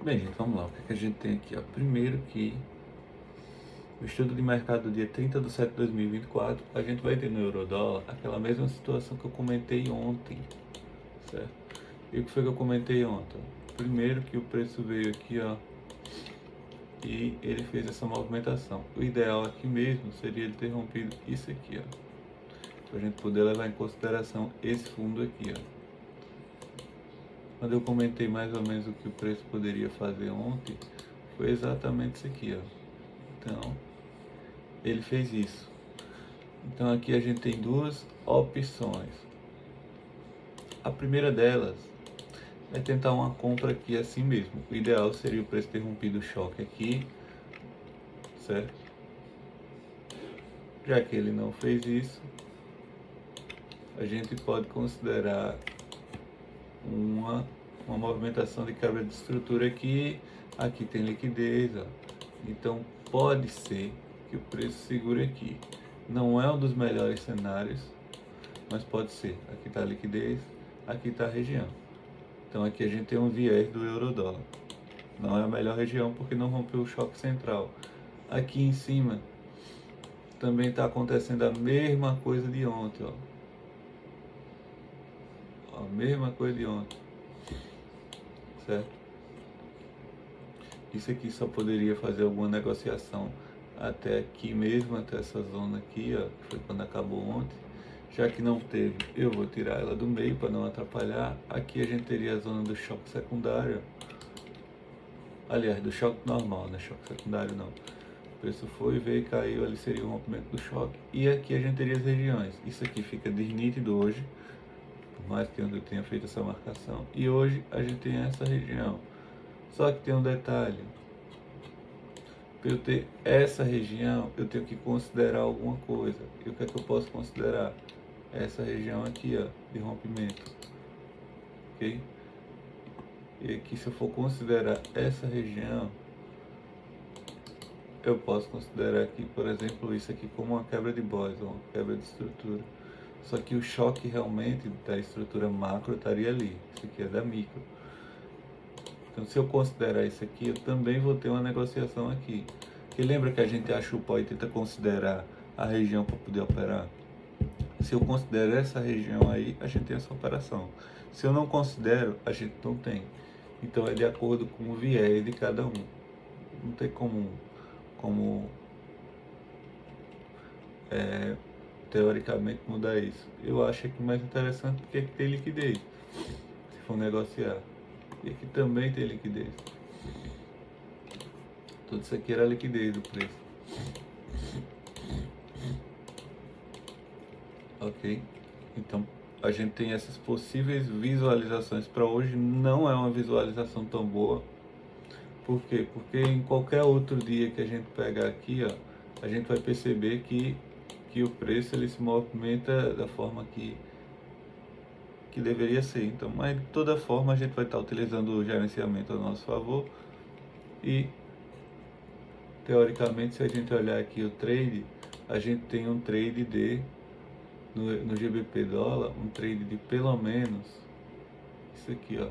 Bem, gente, vamos lá. O que é que a gente tem aqui? Ó? Primeiro que o estudo de mercado do dia 30/7/2024, a gente vai ter no Eurodólar aquela mesma situação que eu comentei ontem, certo? E o que foi que eu comentei ontem? Primeiro que o preço veio aqui, ó, e ele fez essa movimentação. O ideal aqui mesmo seria ele ter rompido isso aqui, ó, para a gente poder levar em consideração esse fundo aqui, ó. Quando eu comentei mais ou menos o que o preço poderia fazer ontem, foi exatamente isso aqui, ó. Então, ele fez isso. Então aqui a gente tem duas opções. A primeira delas é tentar uma compra aqui assim mesmo. O ideal seria o preço ter rompido o choque aqui, certo? Já que ele não fez isso, a gente pode considerar uma movimentação de quebra de estrutura aqui. Aqui tem liquidez, ó. Então pode ser que o preço segure aqui. Não é um dos melhores cenários, mas pode ser. Aqui está a liquidez, aqui está a região. Então aqui a gente tem um viés do euro-dólar. Não é a melhor região porque não rompeu o choque central. Aqui em cima também está acontecendo a mesma coisa de ontem, ó. A mesma coisa de ontem, certo? Isso aqui só poderia fazer alguma negociação até aqui mesmo, até essa zona aqui, ó, que foi quando acabou ontem. Já que não teve, eu vou tirar ela do meio para não atrapalhar. Aqui a gente teria a zona do choque secundário. Aliás, do choque normal, né? Choque secundário não. O preço foi, veio e caiu, ali seria o rompimento do choque. E aqui a gente teria as regiões. Isso aqui fica desnítido hoje, por mais que eu tenha feito essa marcação. E hoje a gente tem essa região. Só que tem um detalhe. Para eu ter essa região, eu tenho que considerar alguma coisa. E o que é que eu posso considerar? Essa região aqui, ó, de rompimento. Ok? E aqui, se eu for considerar essa região, eu posso considerar aqui, por exemplo, isso aqui como uma quebra de Bose, uma quebra de estrutura. Só que o choque realmente da estrutura macro estaria ali. Isso aqui é da micro. Então, se eu considerar isso aqui, eu também vou ter uma negociação aqui. Porque lembra que a gente acha o pó e tenta considerar a região para poder operar? Se eu considero essa região aí, a gente tem essa operação. Se eu não considero, a gente não tem. Então é de acordo com o viés de cada um. Não tem como teoricamente mudar isso. Eu acho aqui mais interessante porque aqui tem liquidez, se for negociar. E aqui também tem liquidez. Tudo isso aqui era a liquidez do preço. Ok? Então a gente tem essas possíveis visualizações para hoje. Não é uma visualização tão boa. Por quê? Porque em qualquer outro dia que a gente pegar aqui, ó, a gente vai perceber que o preço ele se movimenta da forma que deveria ser. Então, mas de toda forma a gente vai estar utilizando o gerenciamento a nosso favor e teoricamente, se a gente olhar aqui o trade, a gente tem um trade no GBP dólar, um trade de pelo menos isso aqui, ó,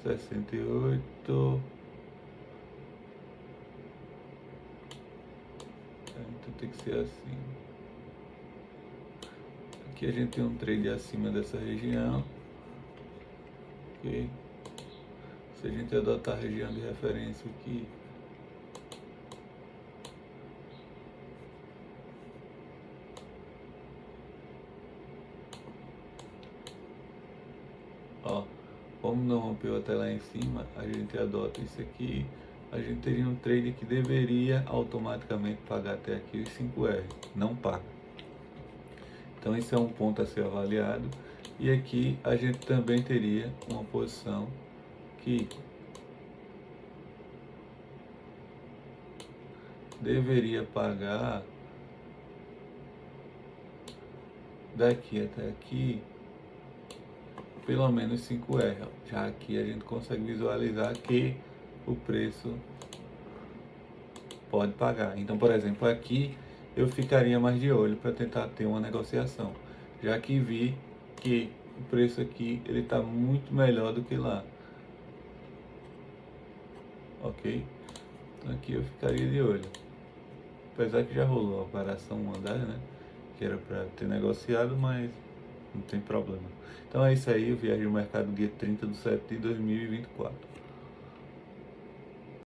68. Então tem que ser assim. Aqui a gente tem um trade acima dessa região, ok? Se a gente adotar a região de referência aqui, ó, como não rompeu até lá em cima, a gente adota isso aqui, a gente teria um trade que deveria automaticamente pagar até aqui os 5R, não paga. Então esse é um ponto a ser avaliado. E aqui a gente também teria uma posição que deveria pagar daqui até aqui pelo menos 5R. Já aqui a gente consegue visualizar que o preço pode pagar. Então, por exemplo, aqui eu ficaria mais de olho para tentar ter uma negociação, já que vi que o preço aqui ele está muito melhor do que lá. ok? Então aqui eu ficaria de olho. Apesar que já rolou a operação Andar, né? Que era para ter negociado, mas não tem problema. Então é isso aí, eu viajo no mercado dia 30 de setembro de 2024.